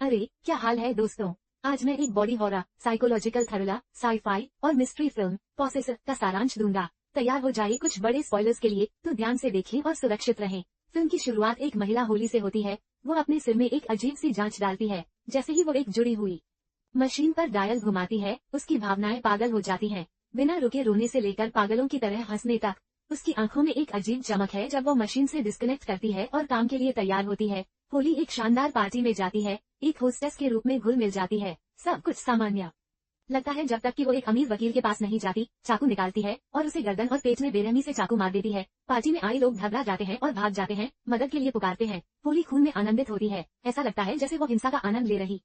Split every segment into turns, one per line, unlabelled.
अरे क्या हाल है दोस्तों। आज मैं एक body horror, psychological thriller, sci-fi और मिस्ट्री फिल्म पोसेसर का सारांश दूंगा। तैयार हो जाइए कुछ बड़े स्पॉयलर्स के लिए, तो ध्यान से देखें और सुरक्षित रहें। फिल्म की शुरुआत एक महिला होली से होती है। वो अपने सिर में एक अजीब सी जांच डालती है। जैसे ही वो एक जुड़ी हुई मशीन पर डायल घुमाती है, उसकी भावनाएं पागल हो जाती हैं। बिना रुके रोने से लेकर पागलों की तरह हंसने तक। उसकी आंखों में एक अजीब चमक है जब वो मशीन से डिस्कनेक्ट करती है और काम के लिए तैयार होती है। होली एक शानदार पार्टी में जाती है, एक होस्टेस के रूप में घुल मिल जाती है। सब कुछ सामान्य लगता है जब तक कि वो एक अमीर वकील के पास नहीं जाती, चाकू निकालती है और उसे गर्दन और पेट में बेरहमी से चाकू मार देती है। पार्टी में आए लोग घबरा जाते हैं और भाग जाते हैं, मदद के लिए पुकारते हैं। होली खून में आनंदित होती है। ऐसा लगता है जैसे वो हिंसा का आनंद ले रही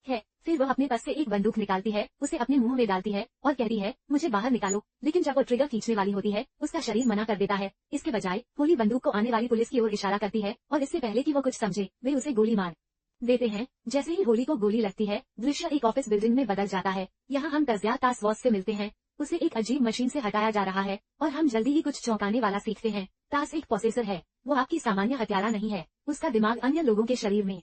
है। फिर वह अपने पास से एक बंदूक निकालती है, उसे अपने मुंह में डालती है और कहती है, मुझे बाहर निकालो। लेकिन जब वो ट्रिगर खींचने वाली होती है, उसका शरीर मना कर देता है। इसके बजाय होली बंदूक को आने वाली पुलिस की ओर इशारा करती है और इससे पहले कि वो कुछ समझे, वे उसे गोली मार देते हैं। जैसे ही होली को गोली लगती है, दृश्य एक ऑफिस बिल्डिंग में बदल जाता है। यहाँ हम तजिया तास बॉस से मिलते हैं। उसे एक अजीब मशीन से हटाया जा रहा है और हम जल्दी ही कुछ चौंकाने वाला सीखते हैं। तास एक पोसेसर है। वो आपकी सामान्य हत्यारा नहीं है। उसका दिमाग अन्य लोगों के शरीर में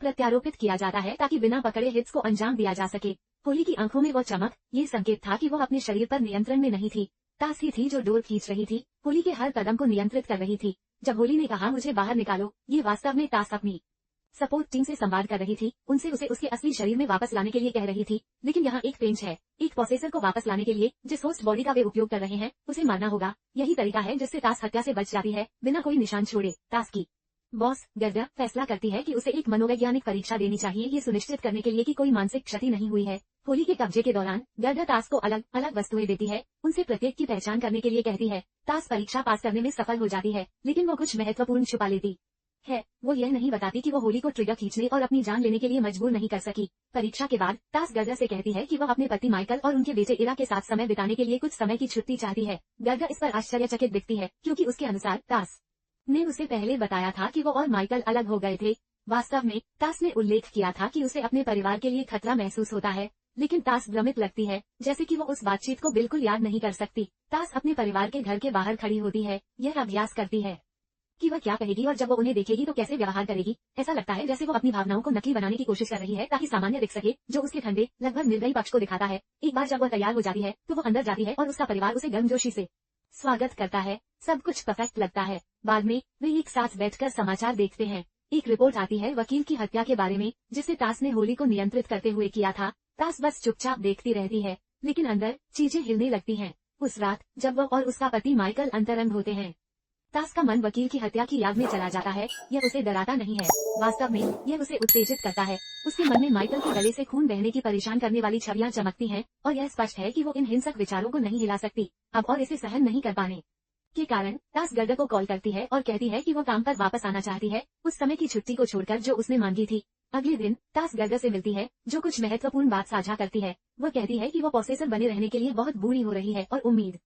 प्रत्यारोपित किया जाता है ताकि बिना पकड़े हिट्स को अंजाम दिया जा सके। होली की आंखों में वो चमक, ये संकेत था कि वो अपने शरीर पर नियंत्रण में नहीं थी। तास ही थी जो डोर खींच रही थी, होली के हर कदम को नियंत्रित कर रही थी। जब होली ने कहा मुझे बाहर निकालो, ये वास्तव में तास अपनी सपोर्ट टीम से संवाद कर रही थी। उनसे उसे उसके असली शरीर में वापस लाने के लिए कह रही थी। लेकिन यहाँ एक पेंच है। एक पोसेसर को वापस लाने के लिए जिस होस्ट बॉडी का वे उपयोग कर रहे हैं, उसे मारना होगा। यही तरीका है जिससे तास हत्या से बच जाती है, बिना कोई निशान छोड़े। तास की बॉस गर्दा फैसला करती है कि उसे एक मनोवैज्ञानिक परीक्षा देनी चाहिए, ये सुनिश्चित करने के लिए कि कोई मानसिक क्षति नहीं हुई है। होली के कब्जे के दौरान गर्दा तास को अलग अलग वस्तुएं देती है, उनसे प्रत्येक की पहचान करने के लिए कहती है। तास परीक्षा पास करने में सफल हो जाती है, लेकिन वो कुछ महत्वपूर्ण छुपा लेती है। वो यह नहीं बताती कि वो होली को ट्रिगर खींचने और अपनी जान लेने के लिए मजबूर नहीं कर सकी। परीक्षा के बाद तास गर्दा से कहती है कि वह अपने पति माइकल और उनके बेटे इरा के साथ समय बिताने के लिए कुछ समय की छुट्टी चाहती है। गर्दा इस पर आश्चर्यचकित दिखती है, क्योंकि उसके अनुसार तास ने उसे पहले बताया था कि वो और माइकल अलग हो गए थे। वास्तव में तास ने उल्लेख किया था कि उसे अपने परिवार के लिए खतरा महसूस होता है, लेकिन तास भ्रमित लगती है, जैसे कि वो उस बातचीत को बिल्कुल याद नहीं कर सकती। तास अपने परिवार के घर के बाहर खड़ी होती है, यह अभ्यास करती है कि वह क्या कहेगी और जब वो उन्हें देखेगी तो कैसे व्यवहार करेगी। ऐसा लगता है जैसे वो अपनी भावनाओं को नकली बनाने की कोशिश कर रही है ताकि सामान्य दिख सके, जो उसके ठंडे लगभग निर्दयी पक्ष को दिखाता है। एक बार जब वह तैयार हो जाती है तो वो अंदर जाती है और उसका परिवार उसे गर्मजोशी से स्वागत करता है। सब कुछ परफेक्ट लगता है। बाद में वे एक साथ बैठकर समाचार देखते हैं। एक रिपोर्ट आती है वकील की हत्या के बारे में, जिसे तास ने होली को नियंत्रित करते हुए किया था। तास बस चुपचाप देखती रहती है, लेकिन अंदर चीजें हिलने लगती हैं। उस रात जब वह और उसका पति माइकल अंतरंग होते हैं, तास का मन वकील की हत्या की याद में चला जाता है। यह उसे डराता नहीं है, वास्तव में यह उसे उत्तेजित करता है। उसके मन में माइकल के गले से खून बहने की परेशान करने वाली छवियां चमकती हैं और यह स्पष्ट है कि वो इन हिंसक विचारों को नहीं हिला सकती अब, और इसे सहन नहीं कर पाने के कारण तास गर्दा को कॉल करती है और कहती है कि वो काम पर वापस आना चाहती है, उस समय की छुट्टी को छोड़कर जो उसने मांगी थी। अगले दिन तास गर्दा से मिलती है, जो कुछ महत्वपूर्ण बात साझा करती है। वो कहती है कि वो पोसेसर बने रहने के लिए बहुत बूढ़ी हो रही है और उम्मीद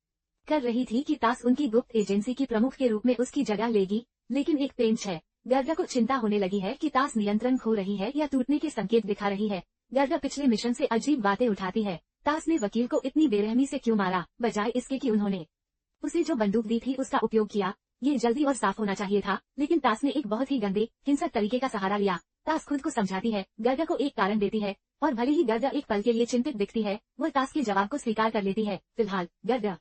कर रही थी कि तास उनकी गुप्त एजेंसी की प्रमुख के रूप में उसकी जगह लेगी। लेकिन एक पेंच है। गर्दा को चिंता होने लगी है कि तास नियंत्रण खो रही है या टूटने के संकेत दिखा रही है। गर्दा पिछले मिशन से अजीब बातें उठाती है। तास ने वकील को इतनी बेरहमी से क्यों मारा, बजाय इसके कि उन्होंने उसे जो बंदूक दी थी उसका उपयोग किया। ये जल्दी और साफ होना चाहिए था, लेकिन तास ने एक बहुत ही गंदे हिंसक तरीके का सहारा लिया। तास खुद को समझाती है, गर्दा को एक कारण देती है, और भले ही गर्दा एक पल के लिए चिंतित दिखती है, वह तास के जवाब को स्वीकार कर लेती है। फिलहाल गर्दा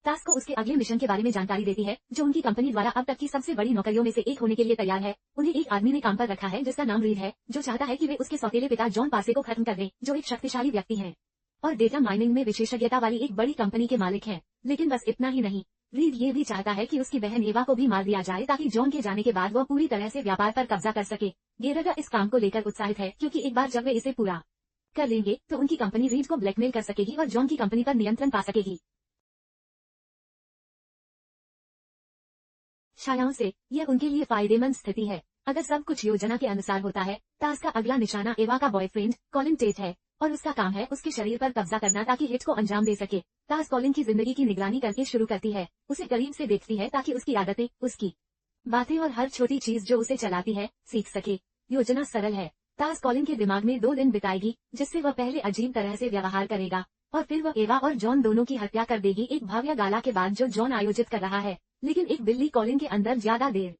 तास को उसके अगले मिशन के बारे में जानकारी देती है, जो उनकी कंपनी द्वारा अब तक की सबसे बड़ी नौकरियों में से एक होने के लिए तैयार है। उन्हें एक आदमी ने काम पर रखा है जिसका नाम रीड है, जो चाहता है कि वे उसके सौतेले पिता जॉन पासे को खत्म कर दें, जो एक शक्तिशाली व्यक्ति हैं और डेटा माइनिंग में विशेषज्ञता वाली एक बड़ी कंपनी के मालिक हैं। लेकिन बस इतना ही नहीं, रीड ये भी चाहता है कि उसकी बहन एवा को भी मार दिया जाए ताकि जॉन के जाने के बाद वो पूरी तरह से व्यापार पर कब्जा कर सके। गेरगा इस काम को लेकर उत्साहित है, क्योंकि एक बार जब वे इसे पूरा कर लेंगे तो उनकी कंपनी रीड को ब्लैकमेल कर सकेगी और जॉन की कंपनी पर नियंत्रण पा सकेगी। छायाओं से यह उनके लिए फायदेमंद स्थिति है। अगर सब कुछ योजना के अनुसार होता है, तास का अगला निशाना एवा का बॉयफ्रेंड कॉलिन टेट है और उसका काम है उसके शरीर पर कब्जा करना ताकि हिट को अंजाम दे सके। तास कॉलिन की जिंदगी की निगरानी करके शुरू करती है, उसे करीब से देखती है ताकि उसकी आदतें, उसकी बातें और हर छोटी चीज जो उसे चलाती है सीख सके। योजना सरल है। तास कॉलिन के दिमाग में 2 दिन बिताएगी, जिससे वह पहले अजीब तरह से व्यवहार करेगा और फिर वह एवा और जॉन दोनों की हत्या कर देगी एक भव्य गाला के बाद जो जॉन आयोजित कर रहा है। लेकिन एक बिल्ली कॉलिन के अंदर ज्यादा देर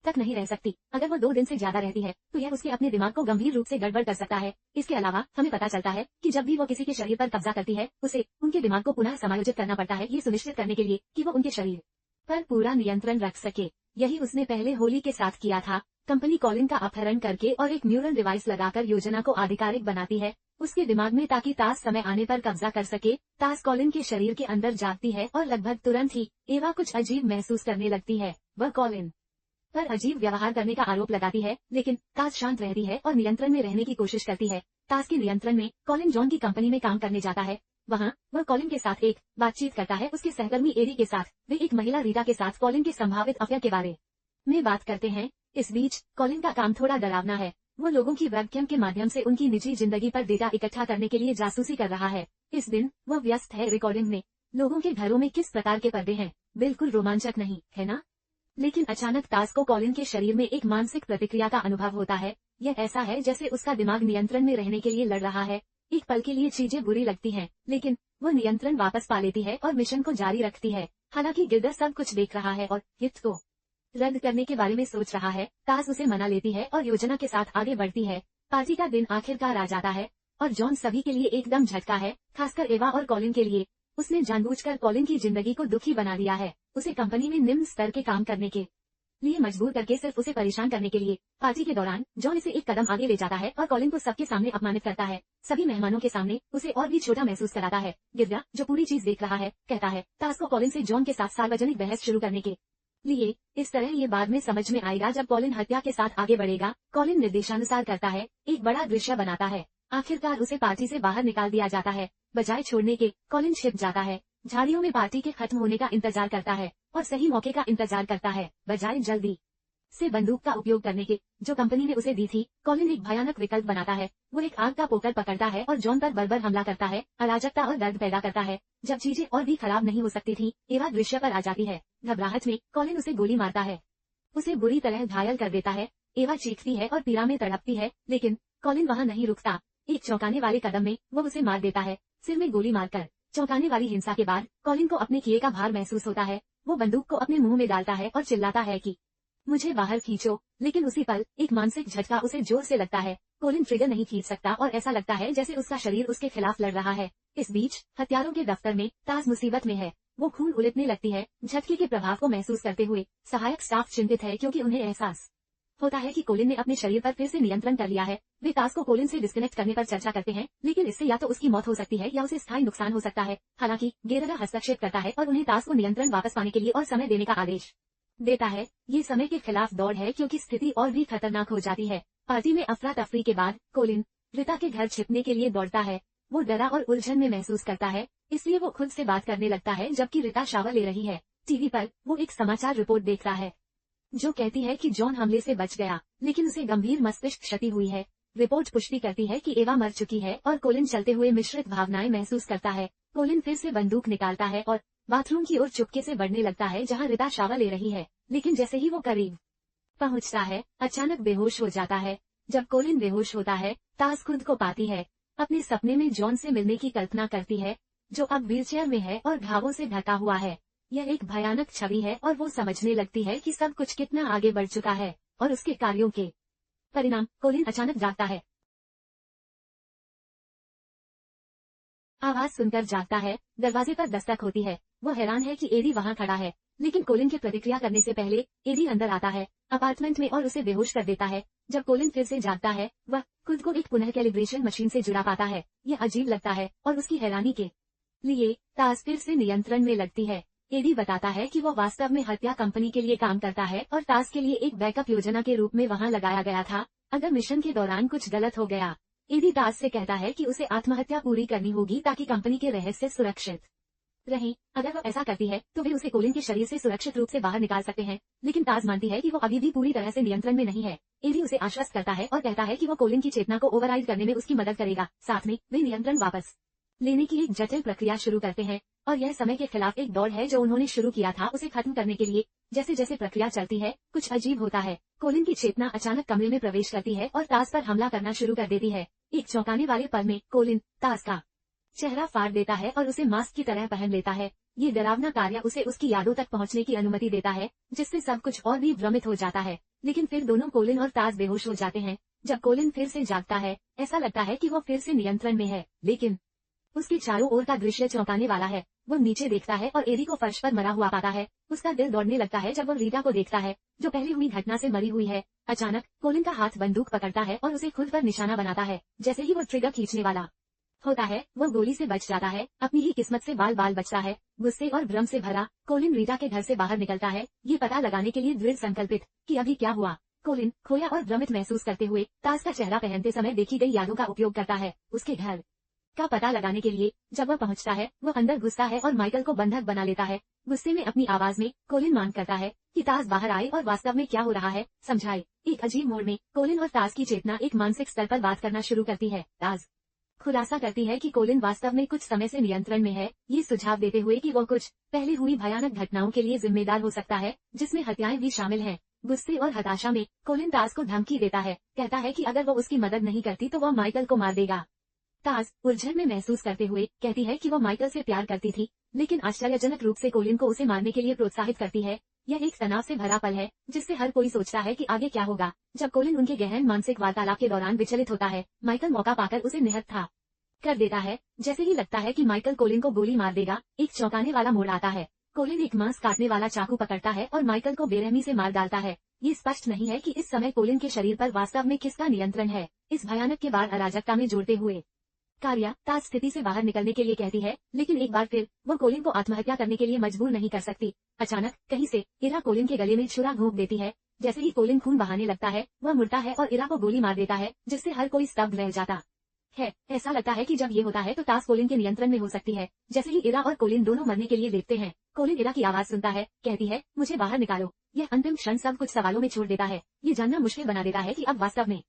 तक नहीं रह सकती। अगर वो 2 दिन से ज्यादा रहती है तो यह उसके अपने दिमाग को गंभीर रूप से गड़बड़ कर सकता है। इसके अलावा हमें पता चलता है कि जब भी वो किसी के शरीर पर कब्जा करती है उसे उनके दिमाग को पुनः समायोजित करना पड़ता है, ये सुनिश्चित करने के लिए कि वो उनके शरीर पर पूरा नियंत्रण रख सके। यही उसने पहले होली के साथ किया था। कंपनी कॉलिन का अपहरण करके और एक न्यूरल डिवाइस लगाकर योजना को आधिकारिक बनाती है उसके दिमाग में, ताकि तास समय आने पर कब्जा कर सके। तास कॉलिन के शरीर के अंदर जागती है और लगभग तुरंत ही एवा कुछ अजीब महसूस करने लगती है। वह कॉलिन पर अजीब व्यवहार करने का आरोप लगाती है, लेकिन तास शांत रहती है और नियंत्रण में रहने की कोशिश करती है। तास के नियंत्रण में कॉलिन जॉन की कंपनी में काम करने जाता है। वहाँ वह कॉलिन के साथ एक बातचीत करता है उसके सहकर्मी एडी के साथ। वे एक महिला रीटा के साथ कॉलिन के संभावित अफेयर के बारे में बात करते हैं। इस बीच कॉलिन का काम थोड़ा डरावना है। वो लोगों की वेबकैम के माध्यम से उनकी निजी जिंदगी पर डेटा इकट्ठा करने के लिए जासूसी कर रहा है। इस दिन वह व्यस्त है रिकॉर्डिंग में। लोगों के घरों में किस प्रकार के पर्दे हैं, बिल्कुल रोमांचक नहीं है ना? लेकिन अचानक तास को कॉलिन के शरीर में एक मानसिक प्रतिक्रिया का अनुभव होता है। यह ऐसा है जैसे उसका दिमाग नियंत्रण में रहने के लिए लड़ रहा है। एक पल के लिए चीजें बुरी लगती हैं, लेकिन वो नियंत्रण वापस पा लेती है और मिशन को जारी रखती है। हालांकि गिल्डर सब कुछ देख रहा है और हित को रद्द करने के बारे में सोच रहा है। तास उसे मना लेती है और योजना के साथ आगे बढ़ती है। पार्टी का दिन आखिरकार आ जाता है और जॉन सभी के लिए एकदम झटका है, खासकर एवा और कॉलिन के लिए। उसने जानबूझकर कॉलिन की जिंदगी को दुखी बना दिया है, उसे कंपनी में निम्न स्तर के काम करने के लिए मजबूर करके सिर्फ उसे परेशान करने के लिए। पार्टी के दौरान जॉन इसे एक कदम आगे ले जाता है और कॉलिन को सबके सामने अपमानित करता है। सभी मेहमानों के सामने उसे और भी छोटा महसूस कराता है। गिरजा, जो पूरी चीज देख रहा है, कहता है तास को कॉलिन से जॉन के साथ सार्वजनिक बहस शुरू करने के लिए। इस तरह ये बाद में समझ में आएगा जब कॉलिन हत्या के साथ आगे बढ़ेगा। कॉलिन निर्देशानुसार करता है, एक बड़ा दृश्य बनाता है। आखिरकार उसे पार्टी से बाहर निकाल दिया जाता है। बजाय छोड़ने के कॉलिन छिप जाता है, झाड़ियों में पार्टी के खत्म होने का इंतजार करता है और सही मौके का इंतजार करता है, बजाय जल्दी से बंदूक का उपयोग करने के जो कंपनी ने उसे दी थी। कॉलिन एक भयानक विकल्प बनाता है। वो एक आग का पोटल पकड़ता है और जॉन पर बर्बर हमला करता है, अराजकता और दर्द पैदा करता है। जब चीजें और भी खराब नहीं हो सकती थी, एवा दृश्य पर आ जाती है। घबराहट में कॉलिन उसे गोली मारता है, उसे बुरी तरह घायल कर देता है। एवा चीखती है और पीड़ा में तड़पती है, लेकिन कॉलिन वहाँ नहीं रुकता। एक चौंकाने वाले कदम में वो उसे मार देता है, सिर में गोली मारकर। चौंकाने वाली हिंसा के बाद कॉलिन को अपने किए का भार महसूस होता है। वो बंदूक को अपने मुंह में डालता है और चिल्लाता है कि मुझे बाहर खींचो, लेकिन उसी पल एक मानसिक झटका उसे जोर से लगता है। कॉलिन ट्रिगर नहीं खींच सकता और ऐसा लगता है जैसे उसका शरीर उसके खिलाफ लड़ रहा है। इस बीच हथियारों के दफ्तर में तास मुसीबत में है। वो खून उलटने लगती है, झटके के प्रभाव को महसूस करते हुए। सहायक स्टाफ चिंतित है क्योंकि उन्हें एहसास होता है कि कॉलिन ने अपने शरीर पर फिर से नियंत्रण कर लिया है। वे तास को कॉलिन से डिस्कनेक्ट करने पर चर्चा करते हैं, लेकिन इससे या तो उसकी मौत हो सकती है या उसे स्थायी नुकसान हो सकता है। हालांकि गेररा हस्तक्षेप करता है और उन्हें तास को नियंत्रण वापस पाने के लिए और समय देने का आदेश देता है। ये समय के खिलाफ दौड़ है क्योंकि स्थिति और भी खतरनाक हो जाती है। पार्टी में अफरा तफरी के बाद कॉलिन रीता के घर छिपने के लिए दौड़ता है। वो डरा और उलझन में महसूस करता है, इसलिए वो खुद से बात करने लगता है जबकि रीता शावर ले रही है। टीवी पर वो एक समाचार रिपोर्ट देख रहा है जो कहती है कि जॉन हमले से बच गया, लेकिन उसे गंभीर मस्तिष्क क्षति हुई है। रिपोर्ट पुष्टि करती है कि एवा मर चुकी है और कॉलिन चलते हुए मिश्रित भावनाएं महसूस करता है। कॉलिन फिर से बंदूक निकालता है और बाथरूम की ओर चुपके से बढ़ने लगता है जहां रीता शावर ले रही है, लेकिन जैसे ही वो करीब पहुंचता है अचानक बेहोश हो जाता है। जब कॉलिन बेहोश होता है, तास खुद को पाती है। अपने सपने में जॉन से मिलने की कल्पना करती है, जो अब व्हीलचेयर में है और घावों से ढका हुआ है। यह एक भयानक छवि है और वो समझने लगती है कि सब कुछ कितना आगे बढ़ चुका है और उसके कार्यों के परिणाम। कॉलिन अचानक जागता है, आवाज सुनकर जागता है। दरवाजे पर दस्तक होती है। वो हैरान है कि एडी वहाँ खड़ा है, लेकिन कॉलिन के प्रतिक्रिया करने से पहले एडी अंदर आता है अपार्टमेंट में और उसे बेहोश कर देता है। जब कॉलिन फिर से जागता है, वह खुद को एक पुनः कैलिब्रेशन मशीन से जुड़ा पाता है। यह अजीब लगता है और उसकी हैरानी के लिए तास फिर से नियंत्रण में लगती है। एडी बताता है कि वो वास्तव में हत्या कंपनी के लिए काम करता है और तास के लिए एक बैकअप योजना के रूप में वहाँ लगाया गया था अगर मिशन के दौरान कुछ गलत हो गया। एडी तास से कहता है कि उसे आत्महत्या पूरी करनी होगी ताकि कंपनी के रहस्य सुरक्षित रहें। अगर वो ऐसा करती है तो वे उसे कॉलिन के शरीर से सुरक्षित रूप से बाहर निकाल सकते हैं, लेकिन तास मानती है कि वो अभी भी पूरी तरह से नियंत्रण में नहीं है। एडी उसे आश्वस्त करता है और कहता है कि वो कॉलिन की चेतना को ओवरराइड करने में उसकी मदद करेगा। साथ में वे नियंत्रण वापस लेने की एक जटिल प्रक्रिया शुरू करते हैं और यह समय के खिलाफ एक दौड़ है जो उन्होंने शुरू किया था उसे खत्म करने के लिए। जैसे जैसे प्रक्रिया चलती है कुछ अजीब होता है। कॉलिन की चेतना अचानक कमरे में प्रवेश करती है और तास पर हमला करना शुरू कर देती है। एक चौंकाने वाले पल में कॉलिन तास का चेहरा फाड़ देता है और उसे मास्क की तरह पहन लेता है। ये डरावना कार्य उसे उसकी यादों तक पहुंचने की अनुमति देता है, जिससे सब कुछ और भी भ्रमित हो जाता है। लेकिन फिर दोनों कोलिन और ताज बेहोश हो जाते हैं। जब कोलिन फिर से जागता है, ऐसा लगता है कि वो फिर से नियंत्रण में है, लेकिन उसके चारों ओर का दृश्य चौंकाने वाला है। वो नीचे देखता है और एरी को फर्श पर मरा हुआ पाता है। उसका दिल दौड़ने लगता है जब वो रीटा को देखता है, जो पहले हुई घटना से मरी हुई है। अचानक कोलिन का हाथ बंदूक पकड़ता है और उसे खुद पर निशाना बनाता है। जैसे ही वो ट्रिगर खींचने वाला होता है, वो गोली से बच जाता है। अपनी ही किस्मत से बाल बाल बचता है। गुस्से और भ्रम से भरा कोलिन रीटा के घर से बाहर निकलता है, ये पता लगाने के लिए दृढ़ संकल्पित कि अभी क्या हुआ। कोलिन खोया और भ्रमित महसूस करते हुए ताज का चेहरा पहनते समय देखी गई यादों का उपयोग करता है उसके घर का पता लगाने के लिए। जब वह पहुंचता है, वो अंदर घुसता है और माइकल को बंधक बना लेता है। गुस्से में अपनी आवाज में कोलिन मांग करता है कि ताज बाहर आए और वास्तव में क्या हो रहा है समझाए। एक अजीब मोड़ में कोलिन और ताज की चेतना एक मानसिक स्तर पर बात करना शुरू करती है। ताज खुलासा करती है कि कोलिन वास्तव में कुछ समय से नियंत्रण में है, ये सुझाव देते हुए कि वो कुछ पहले हुई भयानक घटनाओं के लिए जिम्मेदार हो सकता है, जिसमें हत्याएं भी शामिल हैं। गुस्से और हताशा में कोलिन ताज को धमकी देता है, कहता है कि अगर वो उसकी मदद नहीं करती तो वो माइकल को मार देगा। ताज उलझन में महसूस करते हुए कहती है कि वो माइकल से प्यार करती थी, लेकिन आश्चर्यजनक रूप से कोलिन को उसे मारने के लिए प्रोत्साहित करती है। यह एक तनाव से भरा पल है, जिससे हर कोई सोचता है कि आगे क्या होगा। जब कोलिन उनके गहन मानसिक वार्तालाप के दौरान विचलित होता है, माइकल मौका पाकर उसे निहत्था कर देता है। जैसे ही लगता है कि माइकल कोलिन को गोली मार देगा, एक चौंकाने वाला मोड़ आता है। कोलिन एक मांस काटने वाला चाकू पकड़ता है और माइकल को बेरहमी से मार डालता है। ये स्पष्ट नहीं है कि इस समय कोलिन के शरीर पर वास्तव में किसका नियंत्रण है। इस भयानक के बाद अराजकता में जोड़ते हुए कार्या ताज स्थिति से बाहर निकलने के लिए कहती है, लेकिन एक बार फिर वो कोलिन को आत्महत्या करने के लिए मजबूर नहीं कर सकती। अचानक कहीं से इरा कोलिन के गले में छुरा घोंप देती है। जैसे ही कोलिन खून बहाने लगता है, वह मुड़ता है और इरा को गोली मार देता है, जिससे हर कोई स्तब्ध रह जाता है। ऐसा लगता है कि जब ये होता है तो ताज कोलिन के नियंत्रण में हो सकती है। जैसे ही इरा और कोलिन दोनों मरने के लिए देखते हैं, कोलिन इरा की आवाज सुनता है, कहती है, मुझे बाहर निकालो। यह अंतिम क्षण सब कुछ सवालों में छोड़ देता है। ये जानना मुश्किल बना देता है कि अब वास्तव में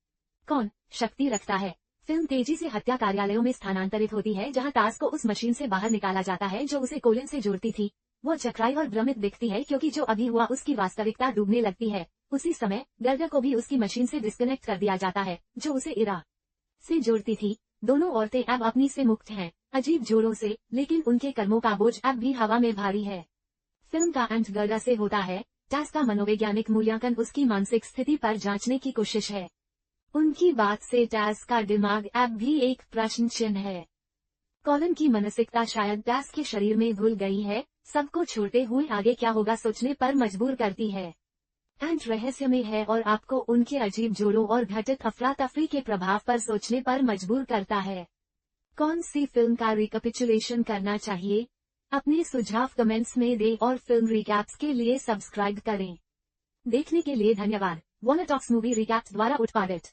कौन शक्ति रखता है। फिल्म तेजी से हत्या कार्यालयों में स्थानांतरित होती है, जहां ताज को उस मशीन से बाहर निकाला जाता है जो उसे कोलिन से जोड़ती थी। वो चकराई और भ्रमित दिखती है क्योंकि जो अभी हुआ उसकी वास्तविकता डूबने लगती है। उसी समय गर्दा को भी उसकी मशीन से डिस्कनेक्ट कर दिया जाता है, जो उसे इरा से जोड़ती थी। दोनों औरतें अब अपनी से मुक्त हैं, अजीब जोरों से, लेकिन उनके कर्मों का बोझ अब भी हवा में भारी है। फिल्म का अंत गर्दा से होता है। ताज का मनोवैज्ञानिक मूल्यांकन उसकी मानसिक स्थिति पर जांचने की कोशिश है। उनकी बात से टैस का दिमाग अब भी एक प्रश्न चिन्ह है। कॉलिन की मानसिकता शायद टैस के शरीर में घुल गई है, सबको छोड़ते हुए आगे क्या होगा सोचने पर मजबूर करती है। एंड रहस्य में है और आपको उनके अजीब जोड़ों और घटित अफरा तफरी के प्रभाव पर सोचने पर मजबूर करता है। कौन सी फिल्म का रिकैपिचुलेशन करना चाहिए? अपने सुझाव कमेंट्स में दें और फिल्म रिकैप्स के लिए सब्सक्राइब करें। देखने के लिए धन्यवाद। वॉनर टॉक्स मूवी रिकैप्स द्वारा उत्पादित